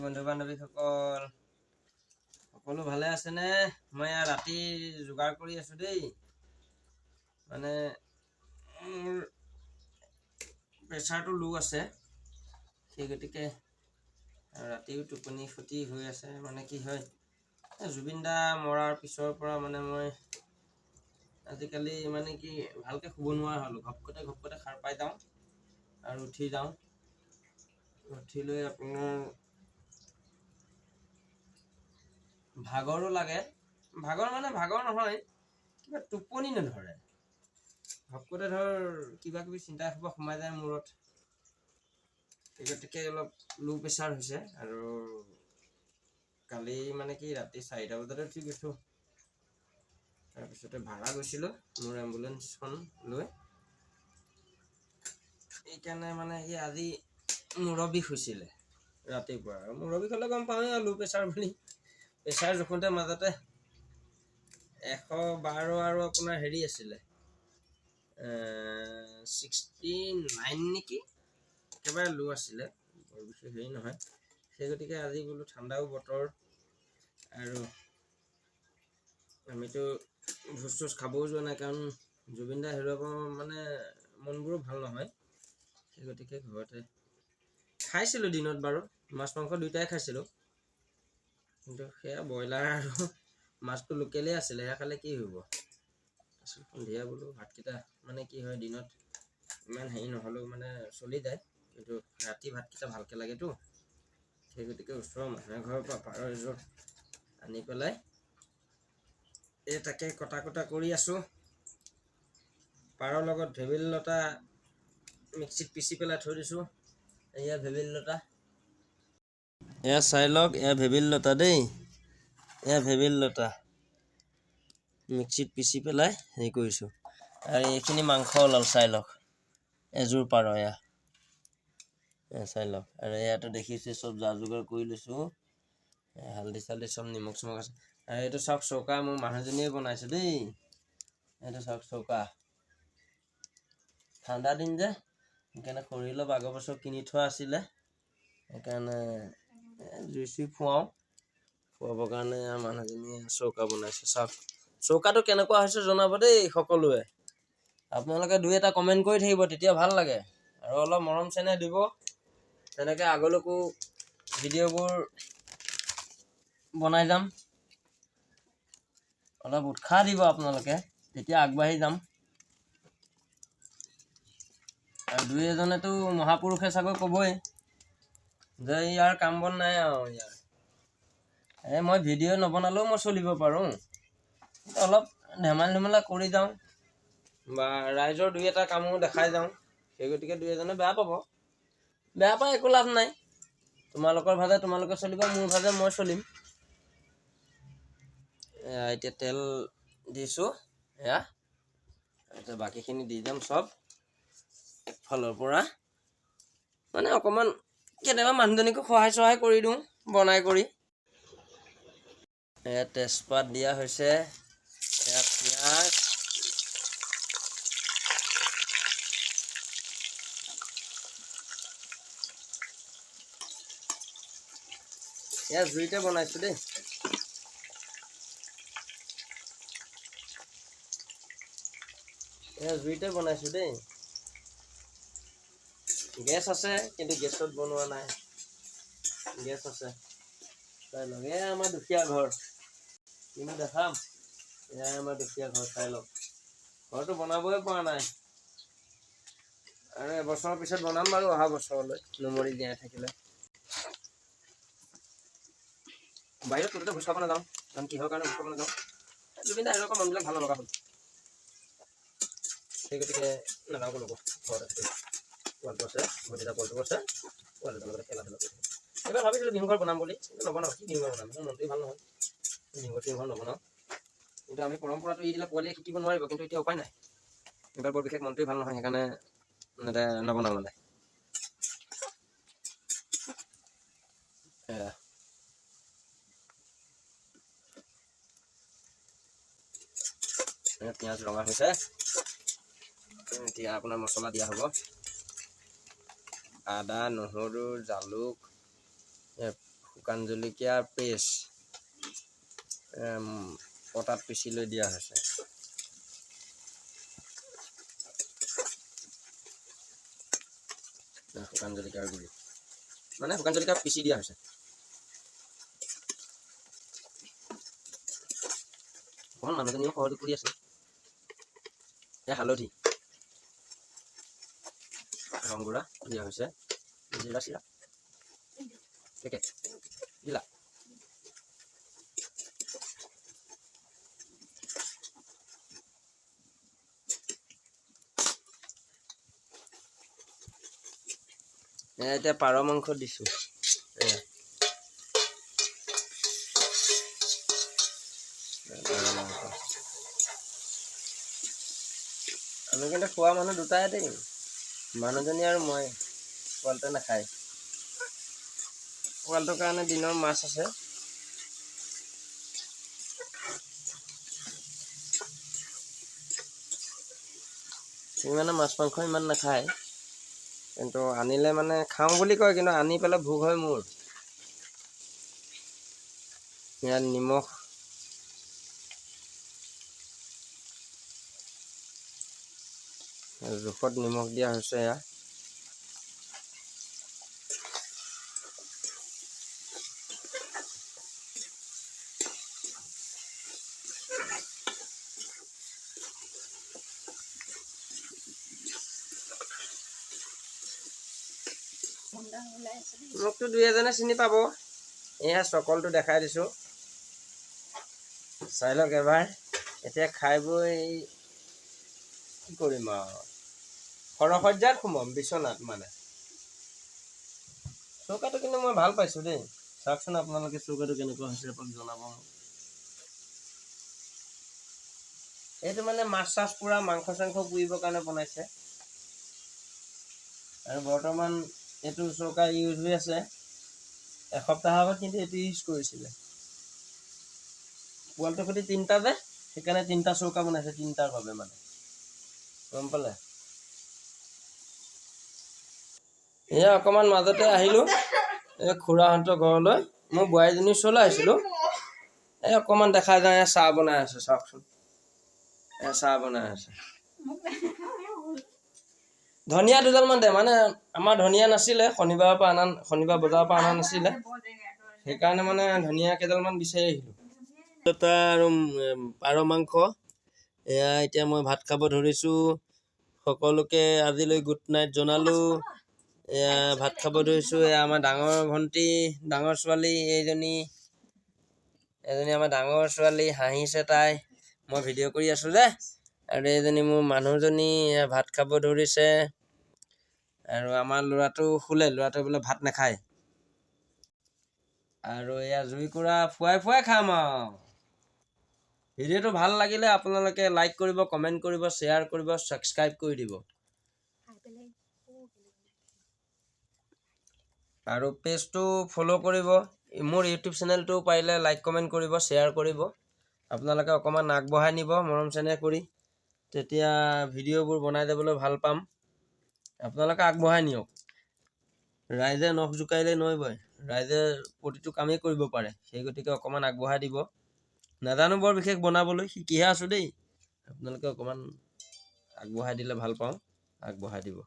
বন্ধু বান্ধৱীসকল সকলো ভালে আছেনে? মই ৰাতি যোগাৰ কৰি আছো দেই। মানে মোৰ প্ৰেছাৰটো লো আছে, সেই গতিকে ৰাতিও টোপনি ক্ষতি হৈ আছে। মানে কি হয়, জুবিন দা মৰাৰ পিছৰ পৰা মানে মই আজিকালি মানে কি ভালকৈ শুব নোৱাৰা হ'লোঁ। ঘপকতে সাৰ পাই যাওঁ আৰু উঠি যাওঁ। উঠি লৈ আপোনাৰ ভাগৰো লাগে। ভাগৰ নহয়, কিবা টোপনি নধৰে। ঘপকতে কিবা কিবি চিন্তা সোমাই যায় মূৰত। সেই গতিকে অলপ ল' প্ৰেছাৰ হৈছে। আৰু কালি মানে কি ৰাতি 4টা বজাতে উঠি গৈছোঁ। তাৰপিছতে ভাড়া গৈছিলোঁ মোৰ এম্বুলেঞ্চখন লৈ। সেইকাৰণে মানে কি আজি মূৰৰ বিষ হৈছিলে ৰাতিপুৱা। আৰু মূৰৰ বিষ হ'লে গম পাওঁৱেই আৰু ল' প্ৰেছাৰ বুলি। প্ৰেছাৰ জোখোঁতে মাজতে 112 আৰু আপোনাৰ হেৰি আছিলে 69 নেকি, একেবাৰে ল' আছিলে। বৰ বিশেষ হেৰি নহয়। সেই গতিকে আজি বোলো ঠাণ্ডাও বতৰ আৰু আমিতো ভোজ চোজ খাবও যোৱা নাই, কাৰণ জুবিন দা হেৰুৱাব মানে মনবোৰো ভাল নহয়। সেই গতিকে ঘৰতে খাইছিলোঁ দিনত বাৰু, মাছ মাংস দুয়োটাই খাইছিলোঁ। কিন্তু সেয়া ব্ৰইলাৰ আৰু মাছটো লোকেলেই আছিলে, সেয়া খালে কি হ'ব। তাৰপিছত সন্ধিয়া বোলো ভাতকেইটা মানে কি হয়, দিনত ইমান হেৰি নহ'লেও মানে চলি যায়, কিন্তু ৰাতি ভাতকেইটা ভালকৈ লাগেতো। সেই গতিকে ওচৰৰ মানুহ ঘৰৰ পৰা পাৰ এযোৰ আনি পেলাই তাকে কটা কৰি আছোঁ। পাৰৰ লগত ভেবেলী লতা মিক্সিত পিচি পেলাই থৈ দিছোঁ। এয়া ভেবেলী লতা, এয়া চাই লওক, এয়া ভেবেলী লতা দেই। এয়া ভেবেলী লতা মিক্সিত পিচি পেলাই হেৰি কৰিছোঁ। আৰু এইখিনি মাংস ওলাল, চাই লওক। এযোৰ পাৰ এয়া চাই লওক। আৰু এয়াতো দেখিছে চব যা যোগাৰ কৰি লৈছোঁ। হালধি চালধি চব নিমখ চিমখ আছে। আৰু এইটো চাওক চৌকা মোৰ মানুহজনীয়ে বনাইছে দেই। এইটো চাওক চৌকা, ঠাণ্ডা দিন যে, সেইকাৰণে খৰি অলপ আগৰ বছৰ কিনি থোৱা আছিলে। সেইকাৰণে জুই চুই ফুৱাবৰ কাৰণে মানুহজনীয়ে চৌকা বনাইছে। চাওক চৌকাটো কেনেকুৱা হৈছে জনাব দেই সকলোৱে। আপোনালোকে 2-এটা কমেণ্ট কৰি থাকিব, তেতিয়া ভাল লাগে। আৰু অলপ মৰম চেনেহ দিব, তেনেকৈ আগলৈকো ভিডিঅ'বোৰ বনাই যাম। অলপ উৎসাহ দিব আপোনালোকে, তেতিয়া আগবাঢ়ি যাম। আৰু 2-এজনেতো মহাপুৰুষে চাগৈ ক'বই যে ইয়াৰ কাম বন নাই আৰু ইয়াৰ। মই ভিডিঅ' নবনালেও মই চলিব পাৰোঁ, অলপ ধেমালি কৰি যাওঁ, বা ৰাইজৰ 2-এটা কামো দেখাই যাওঁ। সেই গতিকে 2-এজনে বেয়া পাব, বেয়া পাই একো লাভ নাই। তোমালোকৰ ভাজে তোমালোকে চলিবা, মোৰ ভাজে মই চলিম। এতিয়া তেল দিছোঁ, এয়া এতিয়া বাকীখিনি দি যাম চব একফালৰ পৰা। মানে অকণমান কেতিয়াবা মানুহজনীকো সহায় কৰি দিওঁ বনাই কৰি। এয়া তেজপাত দিয়া হৈছে, এয়া পিঁয়াজ, এয়া জুইতে বনাইছোঁ দেই। গেছ আছে, কিন্তু গেছত বনোৱা নাই। গেছ আছে, চাই লওক। এয়া আমাৰ দুখীয়া ঘৰ, কিনো দেখাম। এয়াই আমাৰ দুখীয়া ঘৰ, চাই লওক। ঘৰটো বনাবই পৰা নাই। আৰু এবছৰৰ পিছত বনাম বাৰু, অহা বছৰলৈ নমৰি জীয়াই থাকিলে। বাহিৰত ততে ভোজ খাব নাযাওঁ, কাৰণ কিহৰ কাৰণে ভোজ খাব নাযাওঁ, জুবিন দা এনেকুৱা মনবিলাক ভাল নলগা হ'ল। সেই গতিকে নাযাওঁ ক'লৈকো, ঘৰতে পোৱালিটো আছে, ভতিজা পোৱালিটো আছে, পোৱালিটোৰ লগতে খেলা ধূলা কৰি থাকিম। এইবাৰ ভাবিছিলোঁ বিহু ঘৰ বনাম বুলি, কিন্তু নবনাওঁ। কি বিহু ঘৰ বনাম, মোৰ মনটোৱে ভাল নহয়। বিহু ঘৰ নবনাওঁ। কিন্তু আমি পৰম্পৰাটো এৰি দিলে পোৱালিয়ে শিকিব নোৱাৰিব, কিন্তু এতিয়া উপায় নাই। এইবাৰ বৰ বিশেষ মনটোৱে ভাল নহয়, সেইকাৰণে নবনাওঁ মানে। পিঁয়াজ ৰঙা হৈছে, এতিয়া আপোনাৰ মছলা দিয়া হ'ব। আদা, নহৰু, জালুক, শুকান জলকীয়াৰ পেষ্ট পটাত পিচি লৈ দিয়া হৈছে। শুকান জলকীয়াৰ গুড়ি মানে শুকান জলকীয়া পিচি দিয়া হৈছে। অকণমান মানুহজনীও সহযোগ কৰি আছে। এয়া হালধি, ৰং গুড়া দিয়া হৈছে, জিৰা চিৰা পেকেট দিলা। এতিয়া পাৰ মাংস দিছোঁ। আমি কিন্তু খোৱা মানুহ দুটাই দেই, মানুহজনী আৰু মই। পোৱালিটোৱে নাখায়। পোৱালিটোৰ কাৰণে দিনৰ মাছ আছে। সি মানে মাছ মাংস ইমান নাখায়, কিন্তু আনিলে মানে খাওঁ বুলি কয়, কিন্তু আনি পেলাই ভোগ হয় মোৰ। ইয়াত নিমখ জোখত নিমখ দিয়া হৈছে। এয়া মোকতো দুই এজনে চিনি পাব। এয়া চকলটো দেখাই দিছোঁ, চাই লওক এবাৰ। এতিয়া খাই বৈ কি কৰিম আৰু, সৰসজ্জাত সোমাম বিচনাত। মানে চৌকাটো কিন্তু মই ভাল পাইছোঁ দেই। চাওকচোন আপোনালোকে চৌকাটো কেনেকুৱা হৈছে এপাক জনাব। এইটো মানে মাছ চাছ পুৰা মাংস চাংস পুৰিবৰ কাৰণে বনাইছে। আৰু বৰ্তমান এইটো চৌকা ইউজ হৈ আছে। এসপ্তাহৰ আগত কিন্তু এইটো ইউজ কৰিছিলে। পোৱালিটোৰ সৈতে তিনিটা যে, সেইকাৰণে তিনিটা চৌকা বনাইছে, তিনিটাৰ বাবে মানে, গম পালে। এয়া অকণমান মাজতে আহিলোঁ এই খুৰাহঁতৰ ঘৰলৈ। মোৰ বোৱাৰীজনীৰ ওচৰলৈ আহিছিলোঁ। এই অকণমান দেখা যায় চাহ বনাই আছে, চাওকচোন। চাহ বনাই আছে। ধনিয়া দুডালমান দে, মানে আমাৰ ধনিয়া নাছিলে, শনিবাৰ বজাৰৰ পৰা অনা নাছিলে, সেইকাৰণে মানে ধনিয়া কেইডালমান বিচাৰি আহিলোঁ। এটা আৰু পাৰ মাংস। এয়া এতিয়া মই ভাত খাব ধৰিছোঁ। সকলোকে আজিলৈ গুড নাইট জনালোঁ। এয়া ভাত খাব ধৰিছোঁ। এয়া আমাৰ ডাঙৰ ভণ্টি, ডাঙৰ ছোৱালী এজনী আমাৰ ডাঙৰ ছোৱালী, হাঁহিছে তাই। মই ভিডিঅ' কৰি আছোঁ যে। আৰু এইজনী মোৰ মানুহজনী ভাত খাব ধৰিছে। আৰু আমাৰ ল'ৰাটো শুলে, ল'ৰাটোৱে বোলে ভাত নাখায়। আৰু এয়া জুইকুৰা ফুৱাই খাম আৰু। ভিডিঅ'টো ভাল লাগিলে আপোনালোকে লাইক কৰিব, কমেণ্ট কৰিব, শ্বেয়াৰ কৰিব, ছাবস্ক্ৰাইব কৰি দিব। আৰু পেজটো ফ'ল' কৰিব। মোৰ ইউটিউব চেনেলটো পাৰিলে লাইক কমেণ্ট কৰিব, শ্বেয়াৰ কৰিব। আপোনালোকে অকণমান আগবঢ়াই নিব মৰম চেনেহ কৰি, তেতিয়া ভিডিঅ'বোৰ বনাই যাবলৈ ভাল পাম। আপোনালোকে আগবঢ়াই নিয়ক। ৰাইজে নখ জোকাৰিলে নৈ বয়। ৰাইজে প্ৰতিটো কামেই কৰিব পাৰে, সেই গতিকে অকণমান আগবঢ়াই দিব। নাজানো বৰ বিশেষ বনাবলৈ, শিকিহে আছোঁ দেই। আপোনালোকে অকণমান আগবঢ়াই দিলে ভাল পাওঁ, আগবঢ়াই দিব।